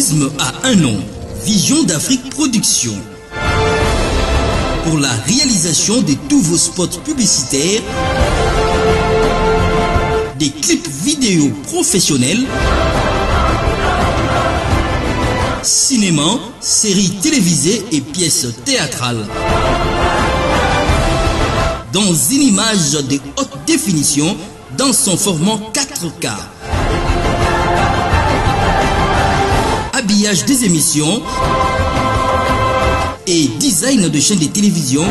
organisme a un nom, Vision d'Afrique Production. Pour la réalisation de tous vos spots publicitaires, des clips vidéo professionnels, cinéma, séries télévisées et pièces théâtrales. Dans une image de haute définition, dans son format 4K. Habillage des émissions et design de chaînes de télévision.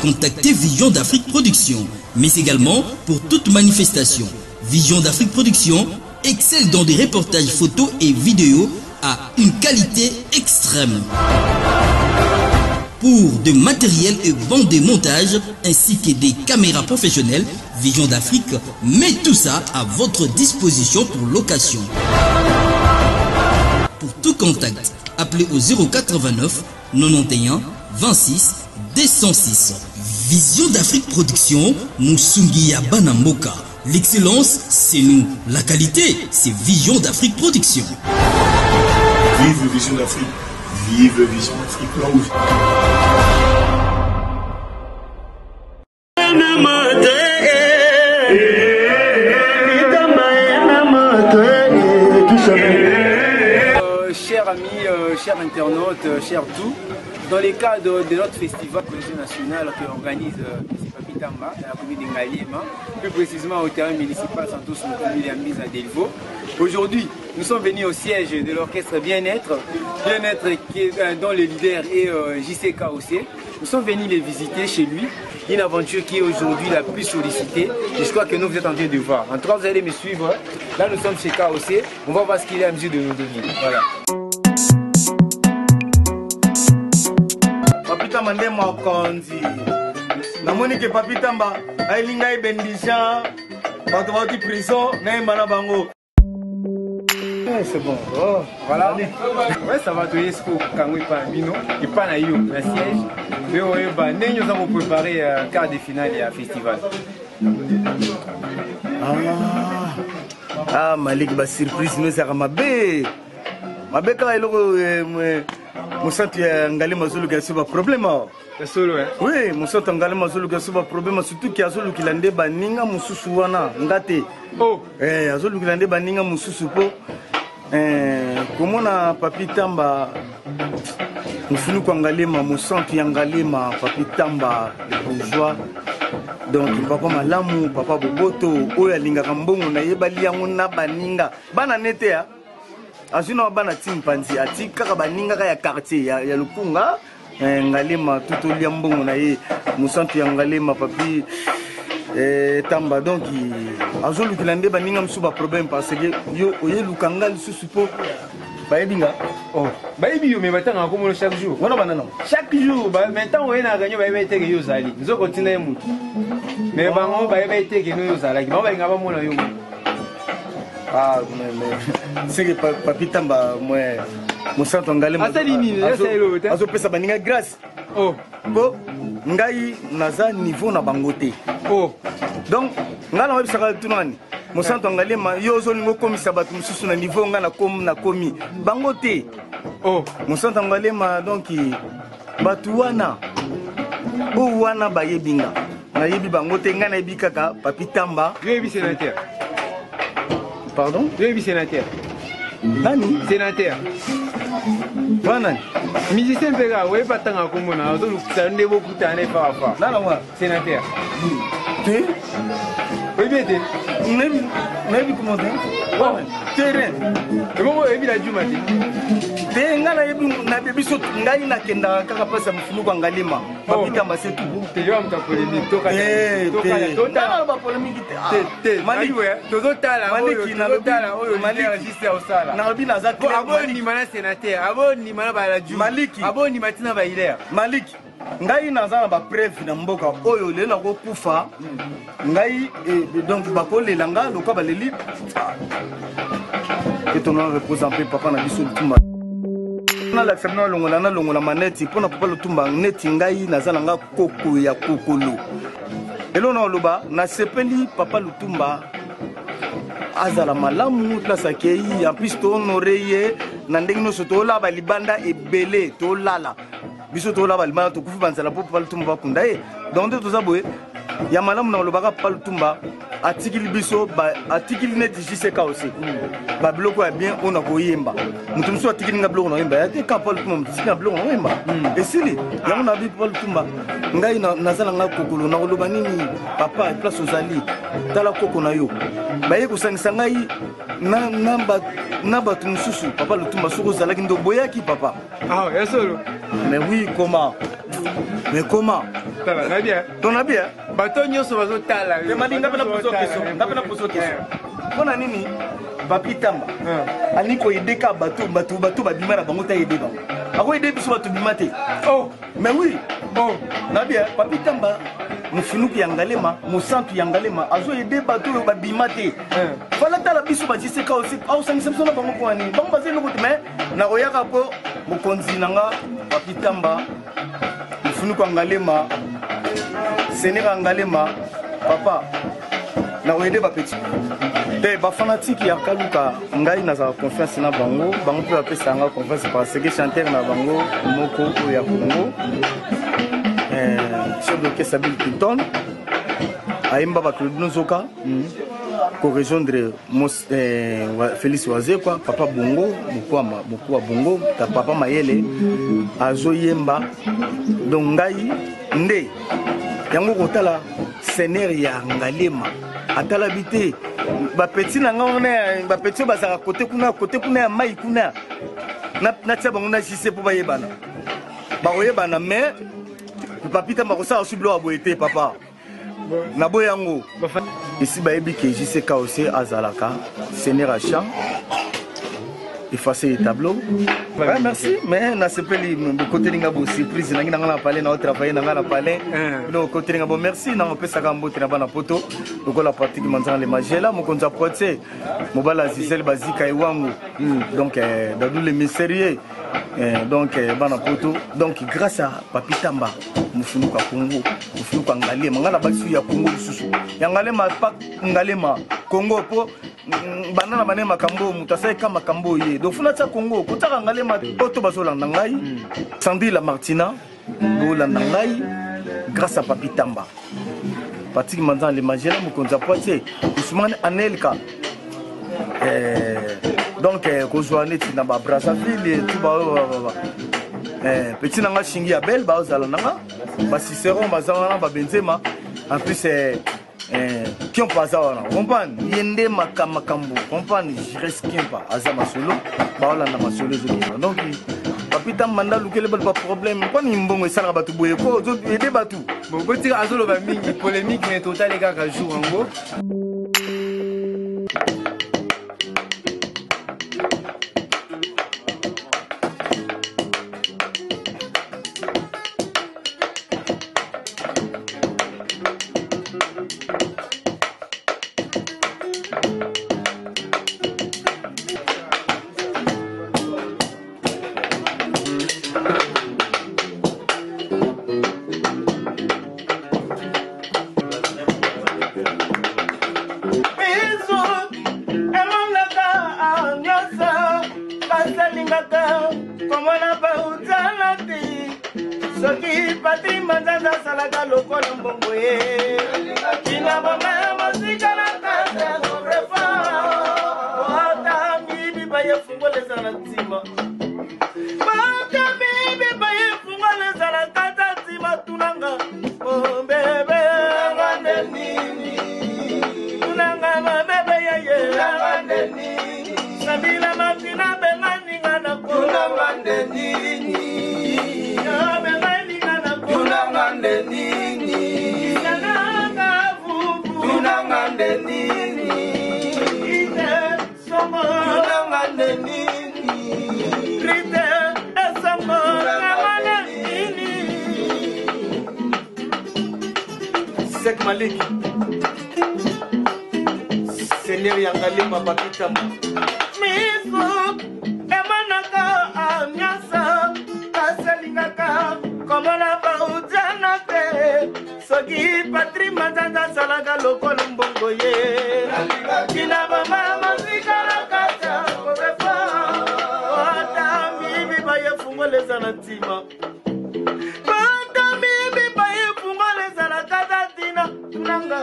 Contactez Vision d'Afrique Production, mais également pour toute manifestation. Vision d'Afrique Production excelle dans des reportages photos et vidéos à une qualité extrême. Pour de matériel et bandes de montage ainsi que des caméras professionnelles, Vision d'Afrique met tout ça à votre disposition pour location. Pour tout contact, appelez au 089 91 26 206. Vision d'Afrique Production, Musungi Banamboka. L'excellence, c'est nous. La qualité, c'est Vision d'Afrique Production. Vive Vision d'Afrique. Vive Vision d'Afrique. Chers amis, chers internautes, chers tout, dans le cadre de notre festival Cohésion nationale que organise Papi Tamba, à la commune de Ngaliema, plus précisément au terrain municipal Santos Moukoubi à mise à Delvaux. Aujourd'hui, nous sommes venus au siège de l'orchestre Bien-être dont le leader est JCKOC. Nous sommes venus les visiter chez lui, une aventure qui est aujourd'hui la plus sollicitée. Et je crois que vous êtes en train de voir. En tout cas, vous allez me suivre. Là, nous sommes chez KOC. On va voir ce qu'il est à mesure de nous donner. Voilà. Papi Tamba nde mokonzi namoni ke Papi Tamba ailinga ebendisha bato bauti prison nayemba na bango. C'est bon. Oh, voilà. Ouais, ça va te dire ce qu'on a bino et pas na yo la siège. Mais ouais, bah nous avons préparé quart de finale et un festival. Ah Malik ba surprise nous ça mabe. Mabe kala iloko mon centre Ngalema Zulu qui a souvent problème. C'est solo hein. Oui, mon centre Ngalema Zulu qui a souvent problème surtout qui a Zulu qui lande baninga mususu wana ngate. Oh. Azulu qui lande baninga mususu po. Comment na Papi Tamba mufunu kwa Ngalema mon centre Ngalema Papi Tamba le bourgeois. Donc papa malamu papa boboto oya linga kambongo na yebali yango na baninga bana nete ya azuna bana timpanzi ati kaka baninga ya quartier ya lukunga Ngalema tuto liambongo na ye musantu ya Ngalema Papi Tamba donc azolu kilande baninga msuba problème parce que yo oye lukanga lisusu po baebinga oh baebi yo me batanga ko mo chaque jour wana banana chaque jour ba maintenant oye na ganyo baebe teke yo zali nzoko tina ye mutu mais bango baebe teke no yo zala ki ba nga ba mona yo. Ah, c'est que Papi Tamba, moi, mon centre Ngalema. Azo pesa baninga grâce. Oh. Bo, ngai naza niveau na bangote. Oh. Donc, ngala web saka tunani. Mon centre Ngalema, yo zo ningo komisa batu mususu na niveau ngana komi bangote. Oh. Mon centre Ngalema donc batu wana. O wana bayebinga. Na yebi bangote ngana yebi kaka Papi Tamba. Yo yebi sénateur. Pardon? Je suis sénateur. Nani? Sénateur. Voilà. Musicien Pega, oui, pas tant à Komona, on a beaucoup de temps par rapport. Là, moi. Sénateur. Tu? Oui, bien, tu. Maybe comment Oh, terrain. Et moi, il a dû mater. Tenga na bebi so ngai na kenda kaka pesa mfunu kwa Ngalema. Papi Tamba c'est tout. Te yo amka polémique toka. Toka ba polémique te. Mali we, tozotala oyo Mali registre au sala. Na lobi na za ko aboni mana sénateur, aboni mana ba la ju. Maliki. Aboni matina ba ilère. Maliki. Ngai naza na ba preuve na mboka oyo le na ko kufa. Ngai donc ba ko le langa loka ba leli. Et ton nom représente papa na biso tumba. Na la semna longola maneti pona papa lutumba neti ngai nazalanga koko ya kokolo. Elo na loba na sepeli papa lutumba azala malamu place akei en plus to honoré na ndenge no soto la ba libanda ebele to lala biso to la ba libanda to kufi banzala po Paul Tumba bakunda donc to zaboye ya malamu na lobaka Paul Tumba article biso ba article net JCK aussi ba bloko ya bien on a koyemba mutu muso article nga bloko na yemba ya te ka Paul Tumba mutu na bloko na yemba esili ya na bi Paul Tumba ngai nazala nga kokolo na loba nini papa place ozali tala koko na yo baye kusanisa ngai na batu mususu papa Lutumba soko zalaki ndo boyaki papa ah ya solo mais oui comment mais comment ça va bien ton bien bato nyoso bazo tala te malinga pena poso question pona nini Papi Tamba ani ko ideka bato babima na bango ta yede bango ako ide biso bato bimate oh mais oui bon na bien Papi Tamba mufinuku yangalema musantu yangalema azo yede bato babimate fala tala biso ba JCK aussi au sangisa biso na bango ko ani bango bazeli ko mais na oyaka po mokonzi nanga Papi Tamba mufinuku yangalema senera yangalema papa na oyede ba petit te ba fanatique ya kaluka ngai naza confiance na bango pe apesa nga confiance parce que chanteur na bango moko ya Congo chef d'orchestre Bill Clinton aimba ba Claude Nzoka ko rejoindre Félix Wazé quoi papa bongo mokwa bongo ta papa mayele azo yemba donc ngai nde yango kotala sener ya ngalema atala bité ba petit na ngone ba petit bazaka côté kuna ya mai kuna na tia bango na jise po bayebana ba oyebana mais Papi Tamba kosa osublo aboyete papa na boyango ici bayebi ke JCK aussi azalaka sener à chant effacer les tableaux. Ouais, merci, mais na sepeli côté ninga bo surprise nangi na palais na travailler na palais. No côté ninga bo merci na opesa ka mbote na bana poto. Donc la partie qui manzana les magela mo konza pote mobala Gisèle Bazika ewangu. Donc dans les mystérieux donc bana poto donc grâce à Papi Tamba mufunuka Congo mufunuka ngalema ngala basu ya Congo susu. Ya ngalema pa ngalema Congo po banana banema kambo mutasai kama kambo ye donc funa tsa Congo kotaka ngalema poto bazolanda ngai Sandy la Martina bolanda ngai grâce à Papi Tamba Patrick Manzan le magela mukonza poitier Ousmane Anelka donc kozwane tina ba Brazzaville tout ba petit nanga shingi ya belle ba ozala nanga ba Cicéron bazana ba Benzema en plus qui ont pas ça comprendre yende makambo comprendre je reste pas azama solo ba wala na masolo zo donc Papi Tamba manda lukele ba problème quoi ni mbongo sala batu boye ko zo aider batu bon boti azolo ba mingi polémique mais total les gars jour en gros Soki Patrick Manzana salaga lokola mbongo ye Kina mama mosika na kasa refra Wata mibi baye fungole zana ntima Wata mibi baye fungole zana kata ntima tunanga Oh bebe ngande nini Tunanga mabebe ye ngande nini Sabila matina bengani ngana ngande nini Tunangande nini Tunangande nini Tunangande nini Rite esomo Tunangande nini Sek Malik Seigneur yangalima Papi Tamba Miso Emanaka amyasa Aselingaka Komona baujana te Soki Patrick Manzana salaga lokola mbongo ye Kina mama les anatima. Patami bipaye fungole zala kadatina. Nanga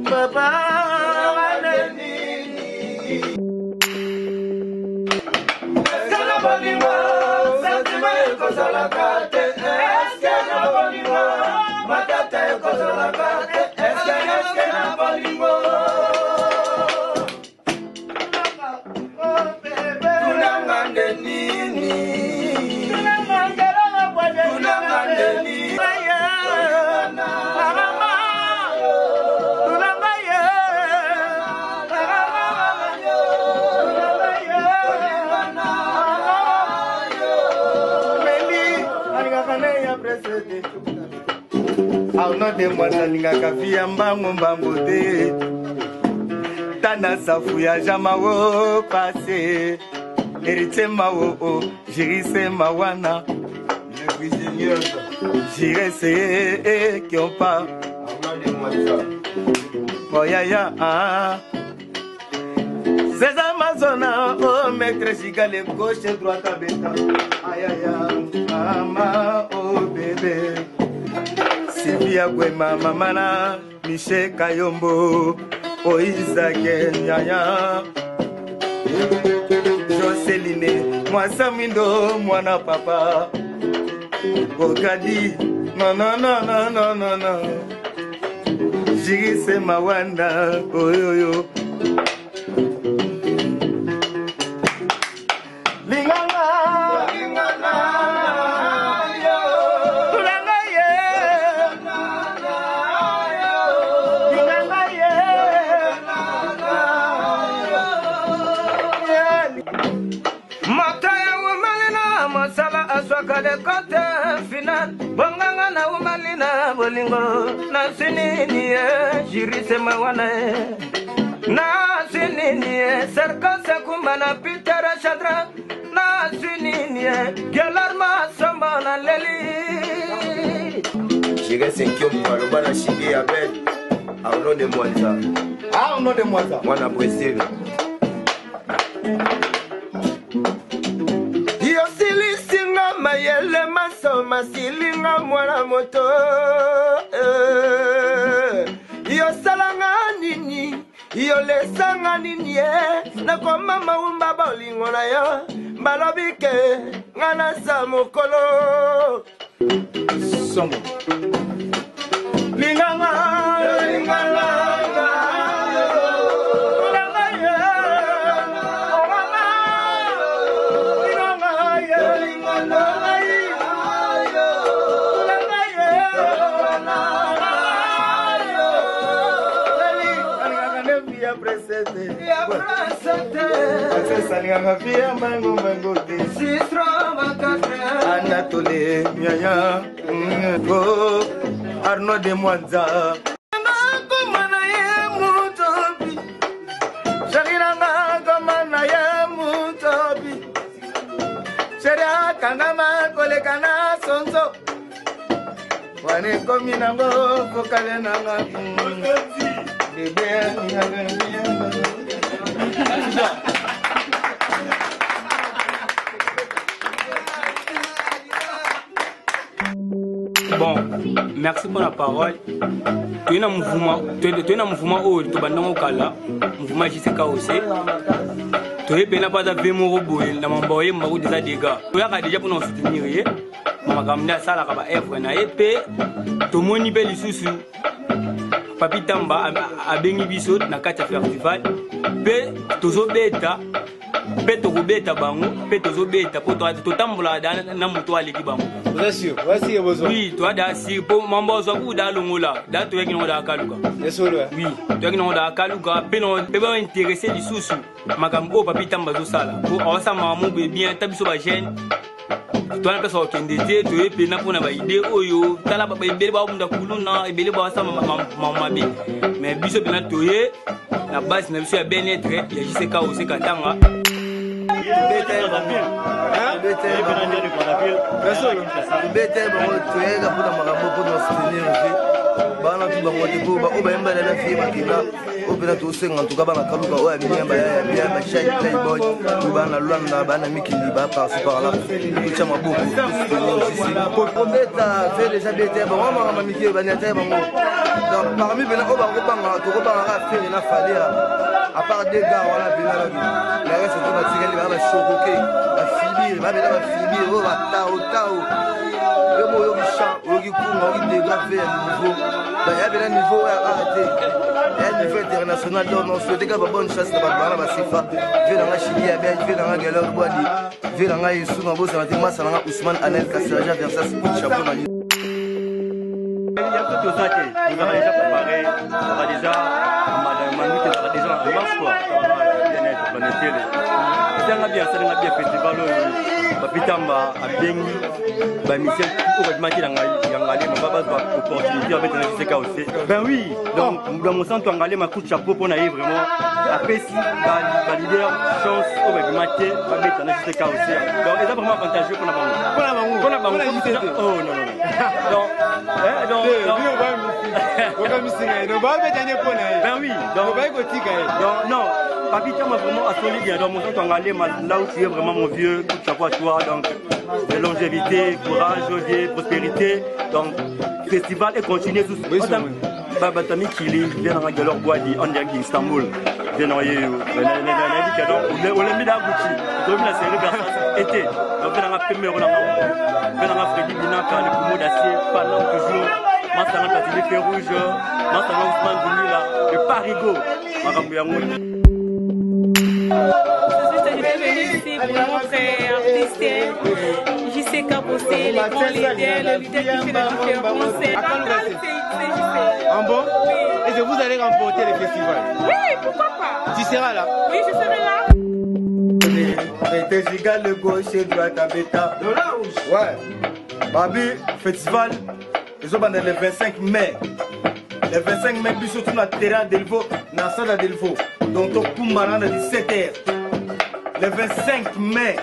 papa neni. Sana bolimo, satima eko zala kate. Eske na bolimo, matata eko zala kate. Eske na bolimo. Auno de mwana lingaka via mbango mbambote Tana safu ya jama wo passé Héritier mawo o jirise mawana Jirese qui ont pas Oh ya ya ah Ces Amazonas oh maître chigale gauche droite à bêta Aïe aïe mama oh bébé Sylvia Gwema Mamana, Michel Kayombo, Oisake Nyaya, Joseline, moi Samindo, Mwana Papa, Ogadi, non, non, non, non, non, non, non, Jirise Mawanda, Oyoyo, Linganga, Linganga. Kale kote final bonganga na umalina bolingo na sinini jirise mawana na sinini serka sekumba na pitera chadra na sinini gelarma samba na leli jirise nkiomba lobana shigi abel au nom de Mwanza mwana Brésil Mayele maso masilinga mwana moto Yo salanga nini Yo lesanga nini Na koma maumba bolingo na yo Balobike ngana sa mokolo Songo Linganga Linganga Anatole Nyaya Arnaud de Mwanza Kolekana sonso Wane komi nango kokale nanga Bebe Bon, merci pour la parole. Tu es un mouvement où tu es un mouvement JCK aussi. Tu es pas d'avoir mon robot, na mamboye mbaru déjà dégâts. Tu as déjà pour nous soutenir. Mama kamna sala kaba evre na épée. To moni beli susu. Papi Tamba a bengi biso na kati festival. Pe tozo beta. Pe to beta bango, pe tozo beta po to tambola na muto aleki bango. Bien sûr, voici vos besoins. Oui, toi dasi po mambozo ku da longola. Da to yeki no da kaluka. Oui, to yeki no da kaluka pe no pe ba intéressé li susu. Makambo papi Tamba zo sala. Ko awasa mamu be bien tabiso ba jeune. Toi na pesa okendete to epe na pona ba idée oyo tala ba ibele ba munda kuluna ibele ba sama mama bi mais biso bina toye na base na biso ya bien-être ya JCK aussi katanga Bana tu bango te ko ba o ba yamba na fi ba kila au pena to senga en tout cas bana kaluka o ya bien ba shine playboy bana lwana bana mikili ba par-ci par là tout chama beaucoup pour mettre fait déjà bête bon mama mama mikili bana tête bango donc parmi bena o ba ko banga to ko banga faire na fallait à part des gars voilà bena la reste to ba tigeli ba choquer ba filir ba bena ba filir o ba tao le moyo chant o ki kunga o ki dégraver niveau bah il y a un niveau arrêté un niveau international donc on souhaite que bonne chance de battre la Sifa vu dans la Chili à bien vu dans la galère Boadi vu dans la Youssou Ngabo ça m'a ça là Ousmane Anel Kasseraja Versas chapeau mani il y a tout ça qui nous a déjà préparé on va déjà madame Manu qui sera déjà en dimanche quoi bien être planète c'est un bien festival Papitamba a bien bah Michel pour être maquillé dans la ma base opportunité avec un CK aussi ben oui donc dans mon sens on allait ma coup de chapeau pour naïve vraiment après si la leader chance pour être maquillé pas mettre un CK aussi donc c'est vraiment avantageux pour la banque oh non ben oui donc non Papitamba vraiment à solide dans mon sens on allait là où tu es vraiment mon vieux coup de chapeau à toi donc de longévité, courage, prospérité. Donc, festival et continuer tout ça. Babatami Kili, vient dans la galère Boadi, on dirait qu'Istanbul. Vient dans les Olympia Gucci. Donc, la série vers été. Donc, vient dans la première, vient dans la Freddy Binaka, le poumon d'acier, Panam toujours. Massana Katili Ferrouge, Massana Ousmane Bounila, le Parigo. Maramouyangouni. Ici pour notre artiste JC Cabossé, les grands leaders, le leader qui fait la différence. C'est JC. En bon? Oui. Et vous allez remporter le festival? Oui, pourquoi pas? Tu seras là? Oui, je serai là. T'es giga le gaucher droite à bêta. Ouais. Babi, festival, ils ont bandé le 25 mai. Le 25 mai, puis surtout dans le terrain d'Elvo, dans la salle d'Elvo. Donc, on peut 17h. Le 25 mai.